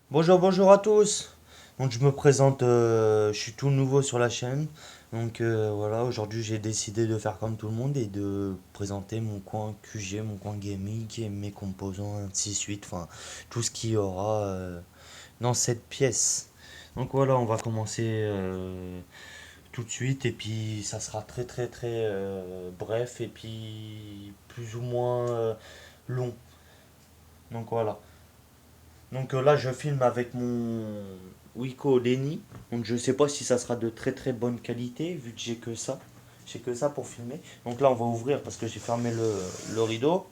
Bonjour à tous. Donc je me présente, je suis tout nouveau sur la chaîne. Donc voilà, aujourd'hui j'ai décidé de faire comme tout le monde et de présenter mon coin QG, mon coin gaming et mes composants, ainsi de suite. Enfin, tout ce qu'il y aura dans cette pièce. Donc voilà, on va commencer tout de suite et puis ça sera très bref et puis plus ou moins long. Donc voilà. Donc là, je filme avec mon Wiko Lenny. Donc je sais pas si ça sera de très bonne qualité vu que j'ai que ça. J'ai que ça pour filmer. Donc là, on va ouvrir parce que j'ai fermé le rideau.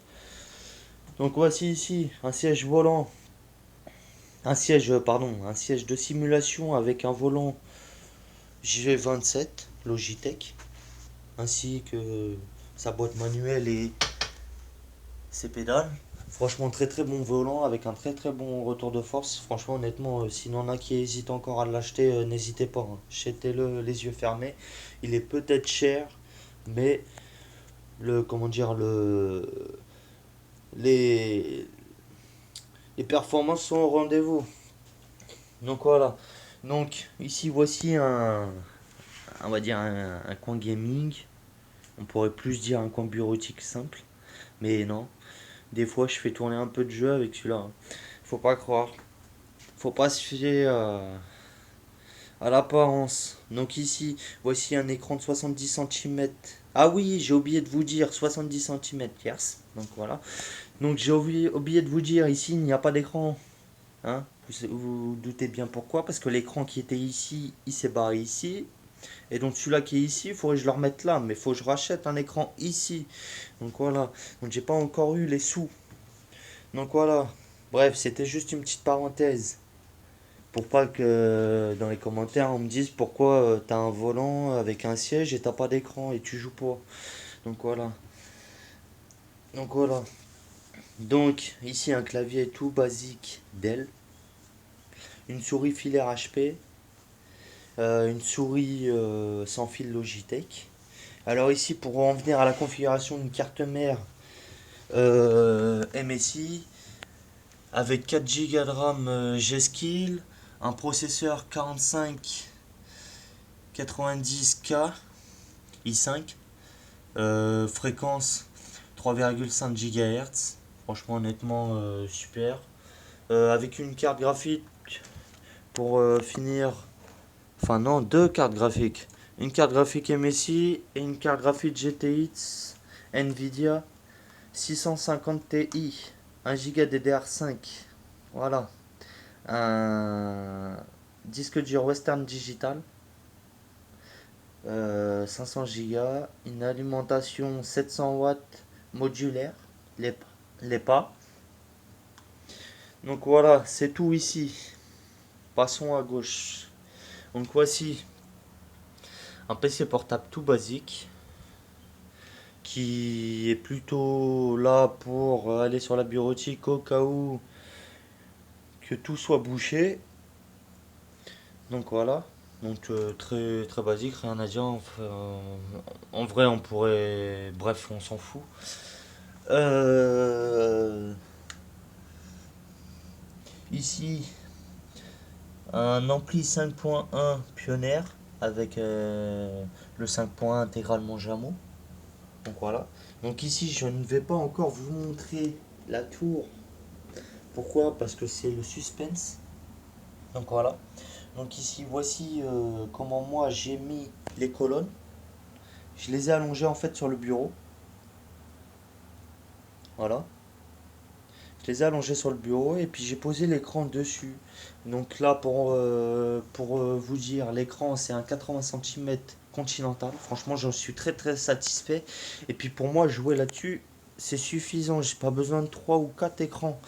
Donc voici ici un siège volant. Un siège de simulation avec un volant G27 Logitech. Ainsi que sa boîte manuelle et ses pédales. Franchement, très bon volant avec un très bon retour de force. Franchement, honnêtement, s'il y en a qui hésitent encore à l'acheter, n'hésitez pas, hein. Achetez-le les yeux fermés. Il est peut-être cher, mais comment dire, les, les performances sont au rendez-vous. Donc voilà. Donc ici, voici on va dire un coin gaming. On pourrait plus dire un coin bureautique simple, mais non. Des fois, je fais tourner un peu de jeu avec celui-là, hein. Faut pas croire. Faut pas se fier à l'apparence. Donc ici, voici un écran de 70 centimètres. Ah oui, j'ai oublié de vous dire 70 centimètres, yes. Donc voilà. Donc j'ai oublié de vous dire, ici, il n'y a pas d'écran. Hein, vous doutez bien pourquoi. Parce que l'écran qui était ici, il s'est barré ici. Et donc celui-là qui est ici, il faudrait que je le remette là. Mais il faut que je rachète un écran ici. Donc voilà. Donc j'ai pas encore eu les sous. Donc voilà. Bref, c'était juste une petite parenthèse. Pour pas que dans les commentaires on me dise pourquoi t'as un volant avec un siège et t'as pas d'écran et tu joues pas. Donc voilà. Donc voilà. Donc ici un clavier tout basique Dell, une souris filaire HP, une souris sans fil Logitech. Alors ici pour en venir à la configuration d'une carte mère MSI avec 4 Go de RAM G-Skill, un processeur 45 90K i5. Fréquence 3,5 GHz. Franchement, honnêtement, super. Avec une carte graphique pour finir. Enfin, non, deux cartes graphiques. Une carte graphique MSI et une carte graphique GTX Nvidia 650 Ti. 1 Go DDR5. Voilà. Un disque dur Western Digital. 500 Go. Une alimentation 700 watts modulaire. Les, les pas. Donc voilà, c'est tout ici. Passons à gauche. Donc voici un PC portable tout basique qui est plutôt là pour aller sur la bureautique au cas où que tout soit bouché. Donc voilà. Donc très basique, rien à dire. En vrai, on pourrait. Bref, on s'en fout. Euh, Ici, un ampli 5.1 Pioneer avec le 5.1 intégralement Jamo. Donc voilà. Donc ici, je ne vais pas encore vous montrer la tour. Pourquoi? Parce que c'est le suspense. Donc voilà. Donc ici, voici comment moi j'ai mis les colonnes. Je les ai allongées en fait sur le bureau. Voilà. Je les ai allongées sur le bureau et puis j'ai posé l'écran dessus. Donc là, pour vous dire, l'écran c'est un 80 centimètres Continental. Franchement, j'en suis très satisfait. Et puis pour moi, jouer là-dessus, c'est suffisant. J'ai pas besoin de 3 ou 4 écrans.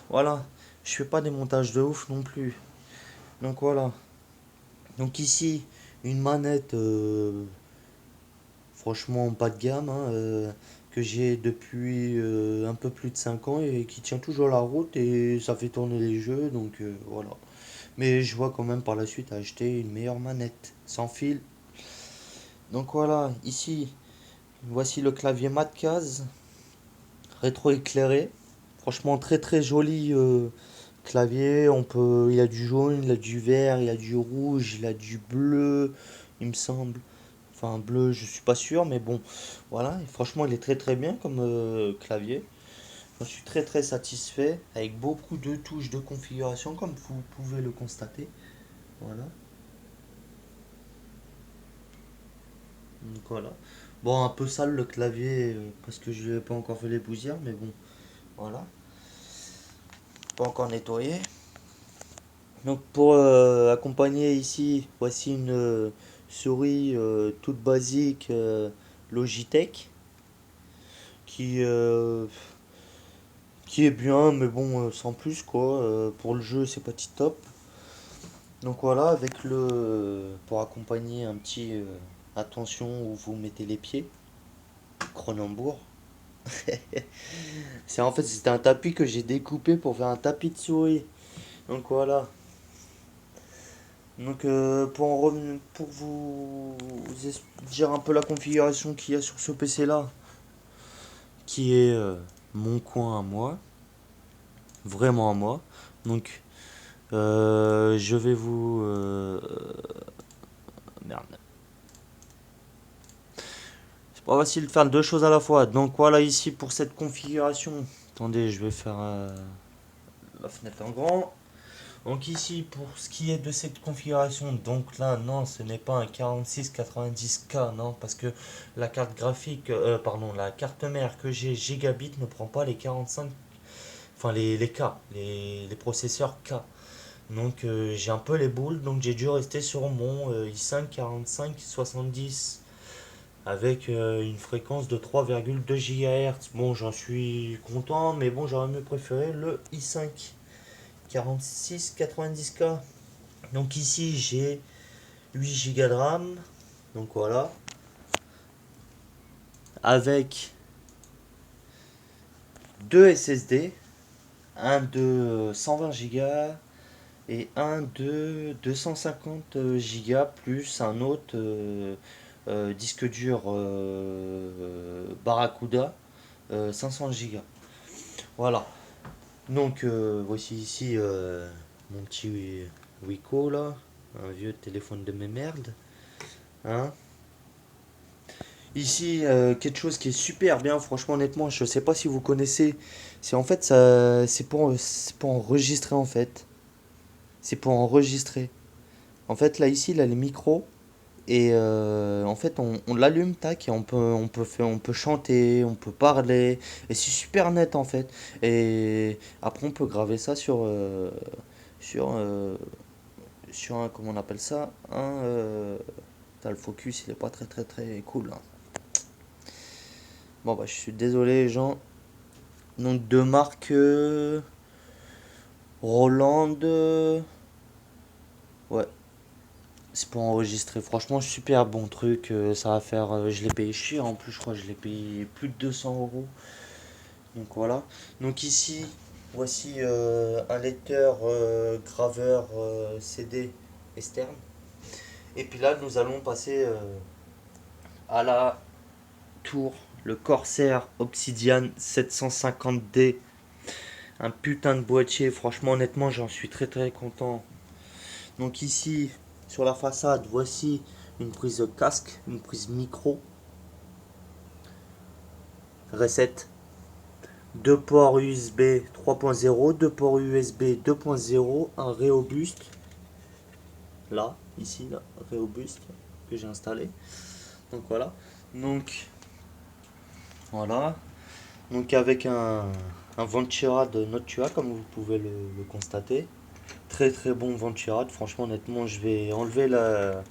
Voilà. Je fais pas des montages de ouf non plus. Donc voilà. Donc ici, une manette franchement pas de gamme, hein, que j'ai depuis un peu plus de 5 ans et qui tient toujours la route et ça fait tourner les jeux, donc voilà. Mais je vois quand même par la suite à acheter une meilleure manette, sans fil. Donc voilà, ici, voici le clavier Matcase, rétro-éclairé. Franchement très joli Clavier, il a du jaune, il a du vert, il a du rouge, il a du bleu, il me semble. Enfin, bleu, je suis pas sûr, mais bon, voilà. Et franchement, il est très très bien comme clavier. Je suis très très satisfait avec beaucoup de touches de configuration, comme vous pouvez le constater. Voilà. Donc voilà. Bon, un peu sale le clavier parce que je n'ai pas encore fait les poussières, mais bon, voilà. Pas encore nettoyé. Donc pour accompagner ici, voici une souris toute basique Logitech qui, euh, qui est bien, mais bon, sans plus quoi. Pour le jeu, c'est pas top. Donc voilà, avec pour accompagner un petit attention où vous mettez les pieds, Cronenbourg. C'est en fait c'était un tapis que j'ai découpé pour faire un tapis de souris. Donc voilà. Donc pour dire un peu la configuration qu'il y a sur ce PC là, qui est mon coin à moi, vraiment à moi. Donc je vais vous merde. C'est pas facile de faire deux choses à la fois. Donc voilà ici pour cette configuration. Attendez, je vais faire la fenêtre en grand. Donc ici, pour ce qui est de cette configuration, donc là, non, ce n'est pas un 4690K, non, parce que la carte graphique, pardon, la carte mère que j'ai Gigabit ne prend pas les 45, enfin les K, les processeurs K. Donc j'ai un peu les boules, donc j'ai dû rester sur mon i5 4570 avec une fréquence de 3,2 GHz. Bon, j'en suis content, mais bon, j'aurais mieux préféré le i5 4690K. Donc ici j'ai 8 Go de RAM, donc voilà, avec deux SSD, un de 120 Go et un de 250 Go plus un autre disque dur Barracuda 500 Go. Voilà. Donc voici ici mon petit Wiko là, un vieux téléphone de mes merdes. Hein. Ici, quelque chose qui est super bien, franchement, honnêtement, je sais pas si vous connaissez. C'est en fait, c'est pour enregistrer en fait. C'est pour enregistrer. En fait, là, ici, là, les micros. Et en fait, on l'allume, tac, et on peut chanter, on peut parler. Et c'est super net en fait. Et après, on peut graver ça sur, euh, sur un, comment on appelle ça? Le focus, il est pas très très très cool, hein. Bon, bah, je suis désolé, les gens. Donc, de marque Roland. Ouais, c'est pour enregistrer. Franchement, super bon truc. Ça va faire. Je l'ai payé cher en plus, je crois. Je l'ai payé plus de 200 euros. Donc voilà. Donc ici, voici un lecteur graveur CD externe. Et puis là, nous allons passer à la tour, le Corsair Obsidian 750D. Un putain de boîtier. Franchement, honnêtement, j'en suis très très content. Donc ici, sur la façade, voici une prise casque, une prise micro, recette, deux ports USB 3.0, deux ports USB 2.0, un Reobuste, là, ici, là, Reobuste, que j'ai installé. Donc voilà. Donc, voilà. Donc avec un Ventura de Notua, comme vous pouvez le constater. Très très bon Ventura. Franchement, honnêtement, je vais enlever la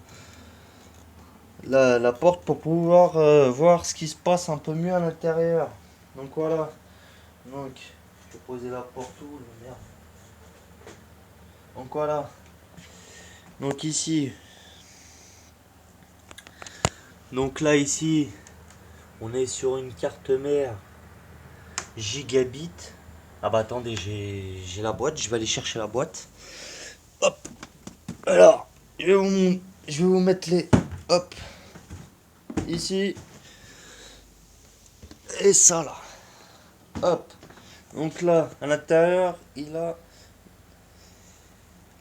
porte pour pouvoir voir ce qui se passe un peu mieux à l'intérieur. Donc voilà. Donc, je vais poser la porte où, merde. Donc voilà. Donc ici. Donc là ici, on est sur une carte mère Gigabit. Ah bah attendez, j'ai la boîte, je vais aller chercher la boîte. Hop. Alors, je vais vous mettre les. Hop. Ici. Et ça là. Hop. Donc là, à l'intérieur, il a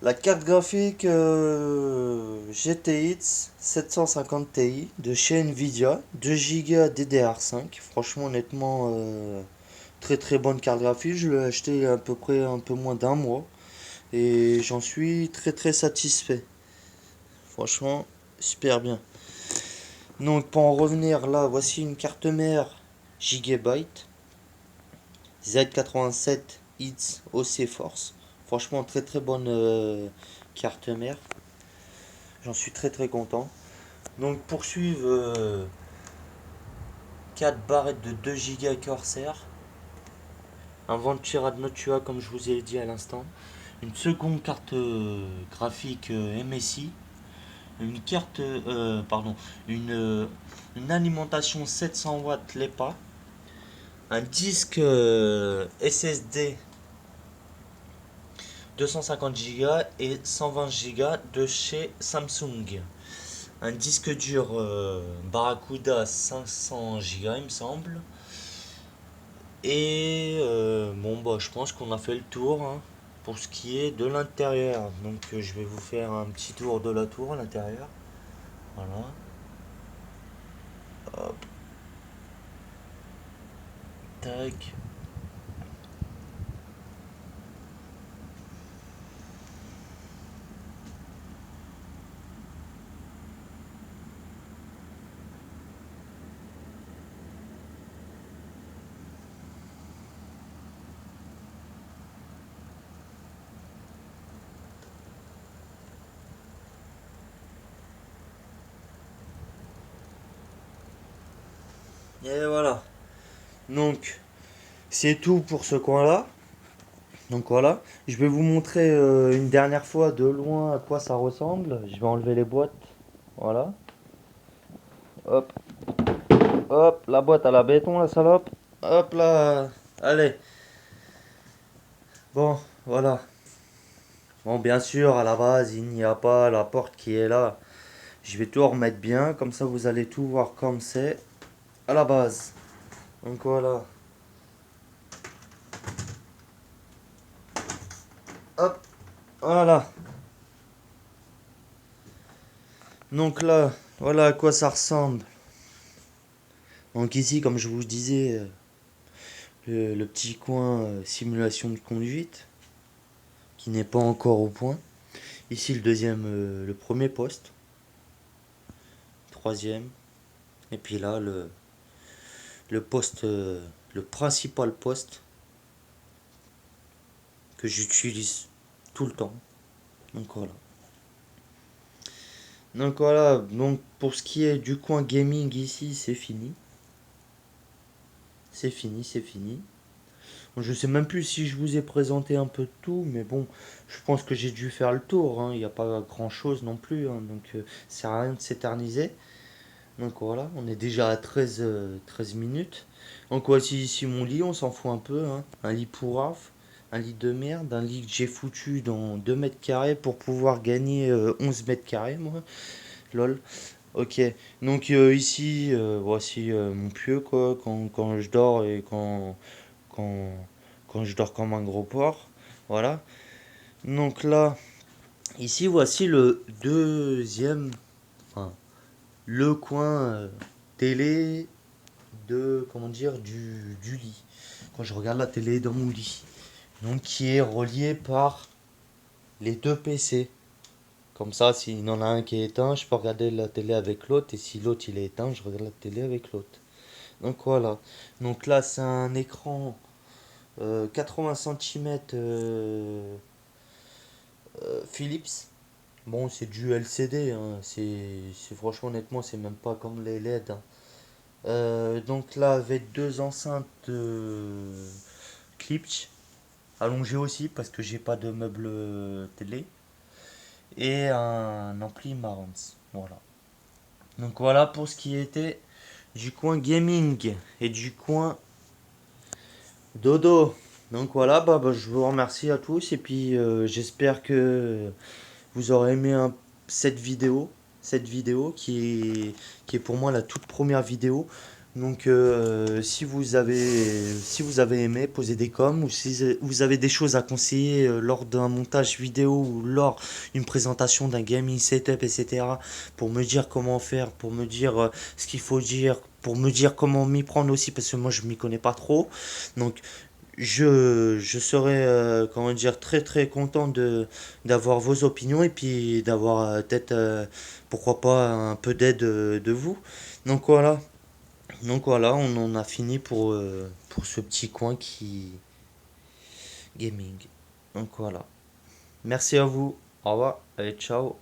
La carte graphique GTX 750 Ti de chez Nvidia, 2 Go DDR5. Franchement, honnêtement, très très bonne carte graphique. Je l'ai acheté à peu près un peu moins d'un mois et j'en suis très très satisfait. Franchement, super bien. Donc, pour en revenir là, voici une carte mère Gigabyte Z87 Hz OC Force. Franchement, très très bonne carte mère. J'en suis très très content. Donc poursuivre 4 barrettes de 2 Go Corsair, un Ventura de Notua comme je vous ai dit à l'instant, une seconde carte graphique MSI, une carte une alimentation 700 watts LEPA, un disque SSD 250 Go et 120 Go de chez Samsung. Un disque dur Barracuda 500 Go il me semble. Et bon bah je pense qu'on a fait le tour hein, pour ce qui est de l'intérieur. Donc je vais vous faire un petit tour de la tour à l'intérieur. Voilà. Hop, tac. Et voilà. Donc c'est tout pour ce coin là. Donc voilà. Je vais vous montrer une dernière fois de loin à quoi ça ressemble. Je vais enlever les boîtes. Voilà. Hop. Hop. La boîte à la béton la salope. Hop là. Allez. Bon, voilà. Bon, bien sûr, à la base, il n'y a pas la porte qui est là. Je vais tout remettre bien, comme ça vous allez tout voir comme c'est à la base. Donc voilà. Hop, voilà. Donc là, voilà à quoi ça ressemble. Donc ici, comme je vous disais, le petit coin simulation de conduite, qui n'est pas encore au point. Ici le deuxième, le premier poste. Troisième. Et puis là, le poste, le principal poste que j'utilise tout le temps. Donc voilà. Donc voilà, donc pour ce qui est du coin gaming ici, c'est fini. C'est fini, c'est fini. Bon, je sais même plus si je vous ai présenté un peu de tout, mais bon, je pense que j'ai dû faire le tour, hein. Il n'y a pas grand chose non plus, hein. Donc ça sert à rien de s'éterniser. Donc voilà, on est déjà à 13 minutes. Donc voici ici mon lit, on s'en fout un peu, hein. Un lit pourrave, un lit de merde, un lit que j'ai foutu dans 2 mètres carrés pour pouvoir gagner 11 mètres carrés, moi. Lol. Ok, donc ici, voici mon pieu, quoi, quand je dors et quand, quand je dors comme un gros porc. Voilà. Donc là, ici, voici le deuxième, enfin, le coin télé de, comment dire, du lit. Quand je regarde la télé dans mon lit. Donc qui est relié par les deux PC. Comme ça, s'il y en a un qui est éteint, je peux regarder la télé avec l'autre. Et si l'autre il est éteint, je regarde la télé avec l'autre. Donc voilà. Donc là, c'est un écran 80 cm Philips. Bon, c'est du LCD, hein. C'est franchement, honnêtement, c'est même pas comme les LED, hein. Donc là, avec deux enceintes Klipsch, allongées aussi parce que j'ai pas de meuble télé. Et un ampli Marantz. Voilà. Donc voilà pour ce qui était du coin gaming et du coin dodo. Donc voilà, je vous remercie à tous et puis j'espère que vous aurez aimé cette vidéo qui est pour moi la toute première vidéo. Donc si vous avez aimé, posez des coms, ou si vous avez des choses à conseiller lors d'un montage vidéo ou lors d'une présentation d'un gaming setup, etc. pour me dire comment faire, pour me dire ce qu'il faut dire, pour me dire comment m'y prendre aussi, parce que moi je m'y connais pas trop. Donc je serais comment dire très très content de d'avoir vos opinions et puis d'avoir peut-être pourquoi pas un peu d'aide de vous. Donc voilà. Donc voilà, on en a fini pour ce petit coin qui gaming. Donc voilà. Merci à vous. Au revoir. Allez, ciao.